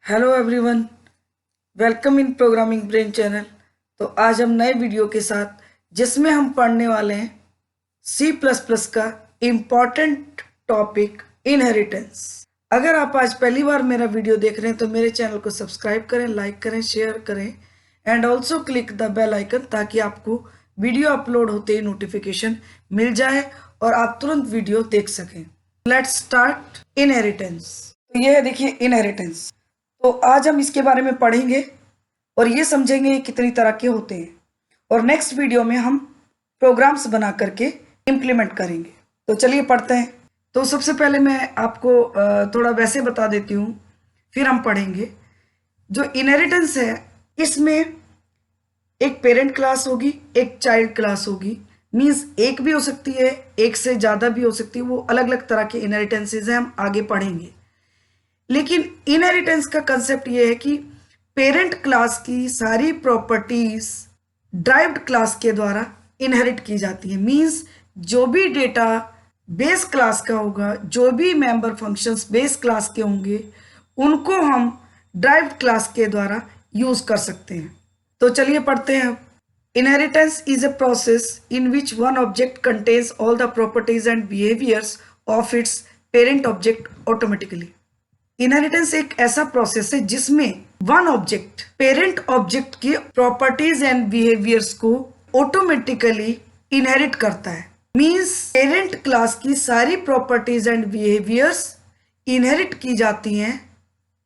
Hello everyone, welcome in programming brain channel. तो आज हम नए वीडियो के साथ जिसमें हम पढ़ने वाले हैं सी प्लस प्लस का इम्पॉर्टेंट टॉपिक इनहेरिटेंस। अगर आप आज पहली बार मेरा वीडियो देख रहे हैं तो मेरे चैनल को सब्सक्राइब करें, लाइक करें, शेयर करें and also click the bell icon ताकि आपको वीडियो अपलोड होते ही नोटिफिकेशन मिल जाए और आप तुरंत वीडियो देख सकें। Let's start inheritance. तो ये है, देखिए इनहेरिटेंस। तो आज हम इसके बारे में पढ़ेंगे और ये समझेंगे कितनी तरह के होते हैं और नेक्स्ट वीडियो में हम प्रोग्राम्स बना करके इम्प्लीमेंट करेंगे। तो चलिए पढ़ते हैं। तो सबसे पहले मैं आपको थोड़ा वैसे बता देती हूँ, फिर हम पढ़ेंगे। जो इनहेरिटेंस है इसमें एक पेरेंट क्लास होगी, एक चाइल्ड क्लास होगी। मीन्स एक भी हो सकती है, एक से ज़्यादा भी हो सकती है। वो अलग अलग तरह के इनहेरिटेंसेज हैं, हम आगे पढ़ेंगे। लेकिन इनहेरिटेंस का कंसेप्ट ये है कि पेरेंट क्लास की सारी प्रॉपर्टीज ड्राइव्ड क्लास के द्वारा इनहेरिट की जाती है। मींस जो भी डेटा बेस क्लास का होगा, जो भी मेंबर फंक्शंस बेस क्लास के होंगे, उनको हम ड्राइव्ड क्लास के द्वारा यूज कर सकते हैं। तो चलिए पढ़ते हैं। Inheritance is a process in which one object contains all the properties and behaviours of its parent object automatically. Inheritance एक ऐसा प्रोसेस है जिसमें वन ऑब्जेक्ट पेरेंट ऑब्जेक्ट की प्रॉपर्टीज एंड बिहेवियर्स को ऑटोमेटिकली इनहेरिट करता है। मींस पेरेंट क्लास की सारी प्रॉपर्टीज एंड बिहेवियर्स इनहेरिट की जाती हैं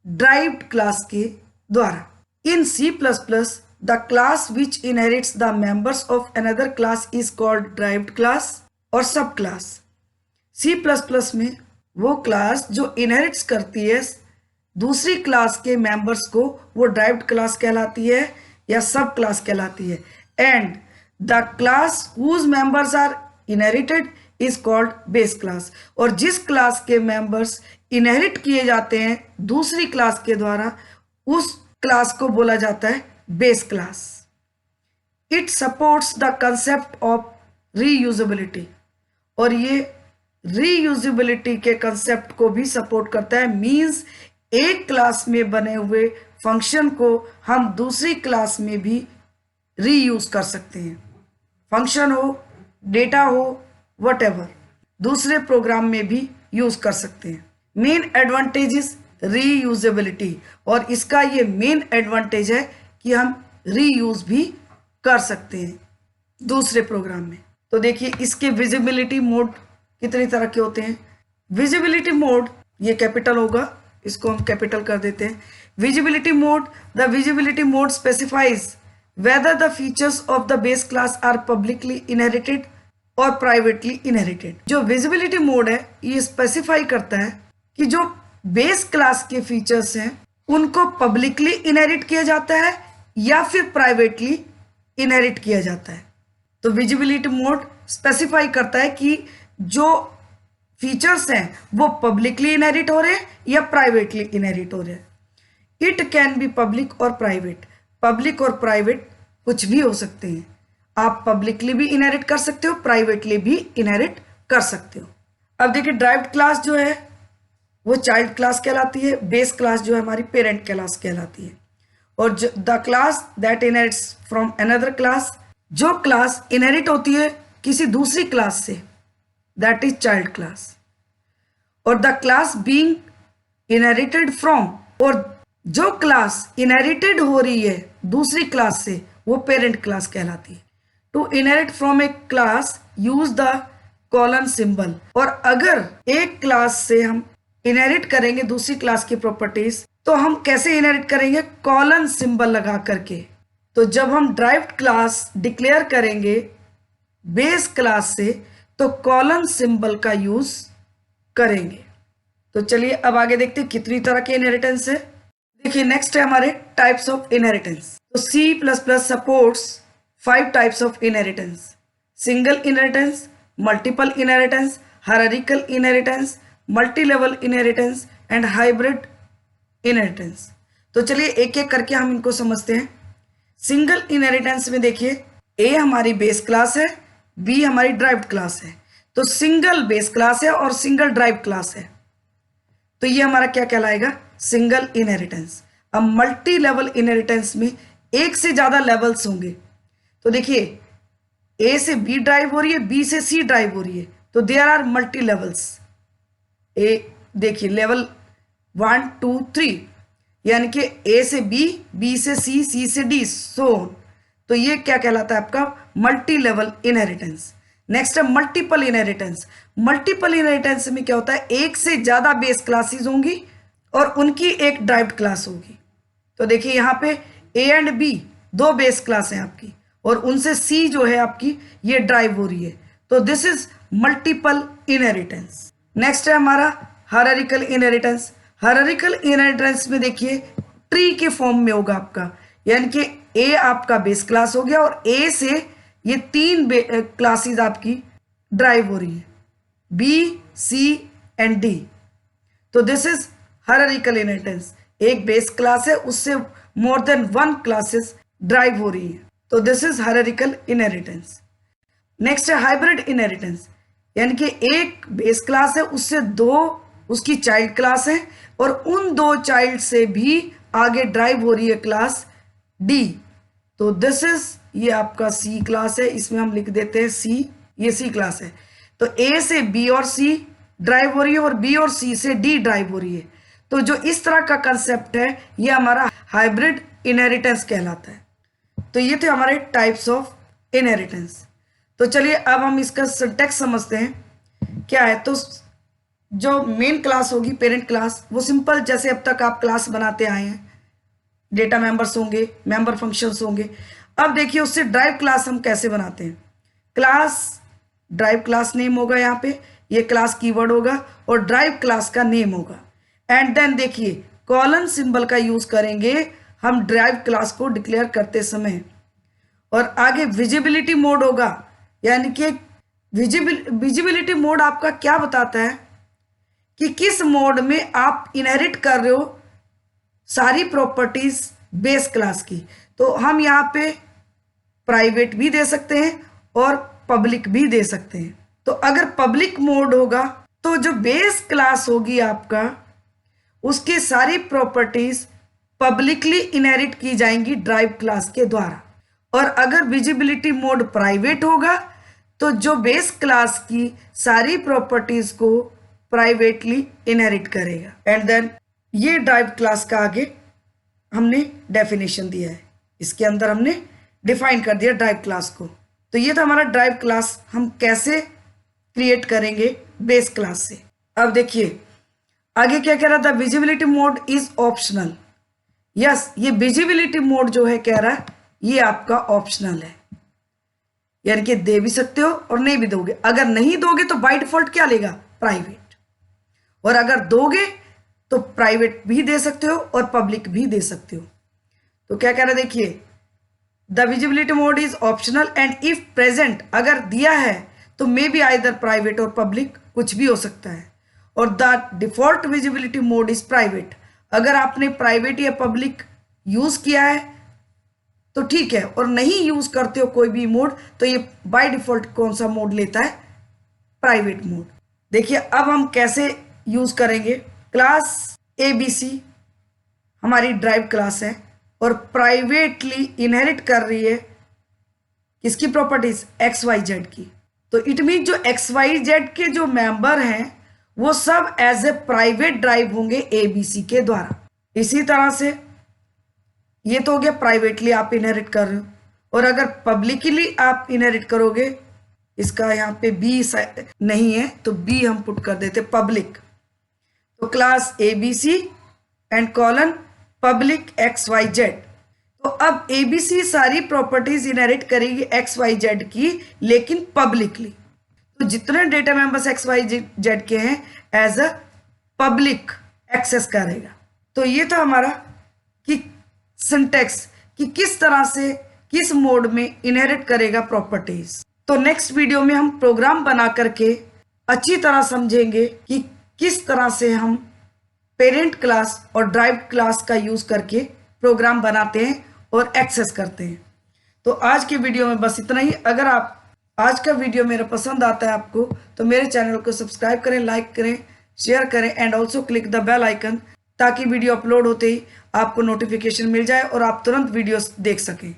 ड्राइव्ड क्लास के द्वारा। In C plus plus the class which inherits the members of another class is called derived class और सब क्लास। सी प्लस प्लस में वो क्लास जो इनहेरिट्स करती है दूसरी क्लास के मेंबर्स को, वो ड्राइव्ड क्लास कहलाती है या सब क्लास कहलाती है। And the class whose members are inherited is called base class. और जिस क्लास के मेंबर्स इनहेरिट किए जाते हैं दूसरी क्लास के द्वारा, उस क्लास को बोला जाता है base class. It supports the concept of reusability, और ये रीयूजेबिलिटी के कंसेप्ट को भी सपोर्ट करता है। मींस एक क्लास में बने हुए फंक्शन को हम दूसरी क्लास में भी रीयूज कर सकते हैं। फंक्शन हो, डेटा हो, व्हाटएवर, दूसरे प्रोग्राम में भी यूज कर सकते हैं। मेन एडवांटेज इज रीयूजेबिलिटी, और इसका ये मेन एडवांटेज है कि हम रीयूज भी कर सकते हैं दूसरे प्रोग्राम में। तो देखिए इसके विजिबिलिटी मोड कितनी तरह के होते हैं। विजिबिलिटी मोड, ये कैपिटल होगा, इसको हम कैपिटल कर देते हैं। Visibility mode, the visibility mode specifies whether the features of the base class are publicly inherited और प्राइवेटली इनहेरिटेड। जो विजिबिलिटी मोड है ये स्पेसिफाई करता है कि जो बेस क्लास के फीचर्स हैं उनको पब्लिकली इनहेरिट किया जाता है या फिर प्राइवेटली इनहेरिट किया जाता है। तो विजिबिलिटी मोड स्पेसिफाई करता है कि जो फीचर्स हैं वो पब्लिकली इनहेरिट हो रहे हैं या प्राइवेटली इनहेरिट हो रहे हैं। इट कैन बी पब्लिक और प्राइवेट। पब्लिक और प्राइवेट कुछ भी हो सकते हैं। आप पब्लिकली भी इनहेरिट कर सकते हो, प्राइवेटली भी इनहेरिट कर सकते हो। अब देखिए ड्राइव्ड क्लास जो है वो चाइल्ड क्लास कहलाती है, बेस क्लास जो है हमारी पेरेंट क्लास कहलाती है। और the class that inherits from another class, जो क्लास इनहेरिट होती है किसी दूसरी क्लास से, दैट इज चाइल्ड क्लास। और the class being inherited from, और जो क्लास इनहेरिटेड हो रही है दूसरी क्लास से, वो पेरेंट क्लास कहलाती है। To inherit from a class use the colon symbol, और अगर एक क्लास से हम इनहेरिट करेंगे दूसरी क्लास की प्रॉपर्टीज तो हम कैसे इनहेरिट करेंगे? कॉलन सिंबल लगा करके। तो जब हम ड्राइव्ड क्लास डिक्लेयर करेंगे बेस क्लास से तो कॉलन सिंबल का यूज करेंगे। तो चलिए अब आगे देखते हैं कितनी तरह के इनहेरिटेंस है। देखिए नेक्स्ट है हमारे टाइप्स ऑफ इनहेरिटेंस। तो C plus plus supports 5 types of inheritance: single inheritance, multiple inheritance, hierarchical inheritance, multi level inheritance and hybrid inheritance. तो चलिए एक एक करके हम इनको समझते हैं। सिंगल इनहेरिटेंस में देखिए ए हमारी बेस क्लास है, बी हमारी ड्राइव्ड क्लास है। तो सिंगल बेस क्लास है और सिंगल ड्राइव क्लास है, तो ये हमारा क्या कहलाएगा? Single inheritance. अब मल्टी लेवल इनहेरिटेंस में एक से ज्यादा लेवल्स होंगे। तो देखिए ए से बी ड्राइव हो रही है, बी से सी ड्राइव हो रही है, तो देयर आर मल्टी लेवल्स। ए देखिए लेवल 1 2 3, यानी कि ए से बी, बी से सी, सी से डी, सो ऑन। तो ये क्या कहलाता है आपका मल्टी लेवल इनहेरिटेंस। नेक्स्ट है मल्टीपल इनहेरिटेंस। मल्टीपल इनहेरिटेंस में क्या होता है, एक से ज्यादा बेस क्लासेस होंगी और उनकी एक ड्राइव्ड क्लास होगी। तो देखिए यहाँ पे ए एंड बी दो बेस क्लास हैं आपकी, और उनसे सी जो है आपकी ये ड्राइव हो रही है, तो this is multiple inheritance. Next है हमारा हायरार्किकल इनहेरिटेंस। हायरार्किकल इनहेरिटेंस में देखिए ट्री के फॉर्म में होगा आपका, यानी कि ए आपका बेस क्लास हो गया और ए से ये तीन क्लासेस आपकी ड्राइव हो रही है, बी सी एंड डी। तो दिस इज हायरार्किकल इनहेरिटेंस। एक बेस क्लास है, उससे more than one classes drive हो रही है, तो this is hierarchical inheritance. Next है हाइब्रिड इनहेरिटेंस, यानी कि एक बेस क्लास है, उससे दो उसकी चाइल्ड क्लास है और उन दो चाइल्ड से भी आगे ड्राइव हो रही है क्लास डी। तो दिस इज ये आपका सी क्लास है, इसमें हम लिख देते हैं सी, ये सी क्लास है। तो ए से बी और सी ड्राइव हो रही है और बी और सी से डी ड्राइव हो रही है। तो जो इस तरह का कंसेप्ट है ये हमारा हाइब्रिड इनहेरिटेंस कहलाता है। तो ये थे हमारे टाइप्स ऑफ इनहेरिटेंस। तो चलिए अब हम इसका सिंटैक्स समझते हैं क्या है। तो जो मेन क्लास होगी पेरेंट क्लास, वो सिंपल जैसे अब तक आप क्लास बनाते आए हैं, डेटा मेंबर्स होंगे, मेंबर फंक्शंस होंगे। अब देखिए उससे ड्राइव क्लास हम कैसे बनाते हैं। क्लास ड्राइव क्लास नेम होगा, यहाँ पे ये क्लास कीवर्ड होगा और ड्राइव क्लास का नेम होगा। एंड देन देखिए कॉलन सिंबल का यूज करेंगे हम ड्राइव क्लास को डिक्लेयर करते समय। और आगे विजिबिलिटी मोड होगा, यानी कि विजिबिलिटी मोड आपका क्या बताता है कि किस मोड में आप इनहेरिट कर रहे हो सारी प्रॉपर्टीज बेस क्लास की। तो हम यहाँ पे प्राइवेट भी दे सकते हैं और पब्लिक भी दे सकते हैं। तो अगर पब्लिक मोड होगा तो जो बेस क्लास होगी आपका, उसकी सारी प्रॉपर्टीज पब्लिकली इनहेरिट की जाएंगी ड्राइव क्लास के द्वारा। और अगर विजिबिलिटी मोड प्राइवेट होगा तो जो बेस क्लास की सारी प्रॉपर्टीज को प्राइवेटली इनहेरिट करेगा। एंड देन ये ड्राइव क्लास का आगे हमने डेफिनेशन दिया है, इसके अंदर हमने डिफाइन कर दिया ड्राइव क्लास को। तो ये था हमारा ड्राइव क्लास, हम कैसे क्रिएट करेंगे बेस क्लास से। अब देखिए आगे क्या कह रहा था, visibility mode is optional. Yes, ये विजिबिलिटी मोड जो है कह रहा है ये आपका ऑप्शनल है, यानी कि दे भी सकते हो और नहीं भी दोगे। अगर नहीं दोगे तो बाय डिफॉल्ट क्या लेगा, प्राइवेट, और अगर दोगे तो प्राइवेट भी दे सकते हो और पब्लिक भी दे सकते हो। तो क्या कह रहा है देखिए, the visibility mode is optional and if present, अगर दिया है तो मे बी आइदर प्राइवेट और पब्लिक, कुछ भी हो सकता है। और the default visibility mode is private, अगर आपने प्राइवेट या पब्लिक यूज किया है तो ठीक है, और नहीं यूज करते हो कोई भी मोड तो ये बाय डिफॉल्ट कौन सा मोड लेता है, प्राइवेट मोड। देखिए अब हम कैसे यूज करेंगे। क्लास ABC हमारी ड्राइव क्लास है और प्राइवेटली इनहेरिट कर रही है किसकी प्रॉपर्टीज, XYZ की। तो इट मीन जो XYZ के जो मेंबर हैं वो सब एज ए प्राइवेट ड्राइव होंगे ABC के द्वारा। इसी तरह से ये तो हो गया प्राइवेटली आप इनहेरिट कर रहे हो, और अगर पब्लिकली आप इनहेरिट करोगे, इसका यहाँ पे B नहीं है तो B हम पुट कर देते पब्लिक। तो class ABC and colon public XYZ। तो अब ABC सारी प्रॉपर्टीज इनहेरिट करेगी XYZ की, लेकिन पब्लिकली। तो जितने डेटा मेंबर्स XYZ के हैं एज अ पब्लिक एक्सेस करेगा। तो ये तो हमारा कि सिंटैक्स कि किस तरह से किस मोड में इनहेरिट करेगा प्रॉपर्टीज। तो नेक्स्ट वीडियो में हम प्रोग्राम बना करके अच्छी तरह समझेंगे कि किस तरह से हम पेरेंट क्लास और ड्राइव क्लास का यूज करके प्रोग्राम बनाते हैं और एक्सेस करते हैं। तो आज के वीडियो में बस इतना ही। अगर आप आज का वीडियो मेरा पसंद आता है आपको तो मेरे चैनल को सब्सक्राइब करें, लाइक करें, शेयर करें and also click the bell icon ताकि वीडियो अपलोड होते ही आपको नोटिफिकेशन मिल जाए और आप तुरंत वीडियोस देख सकें।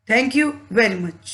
Thank you very much.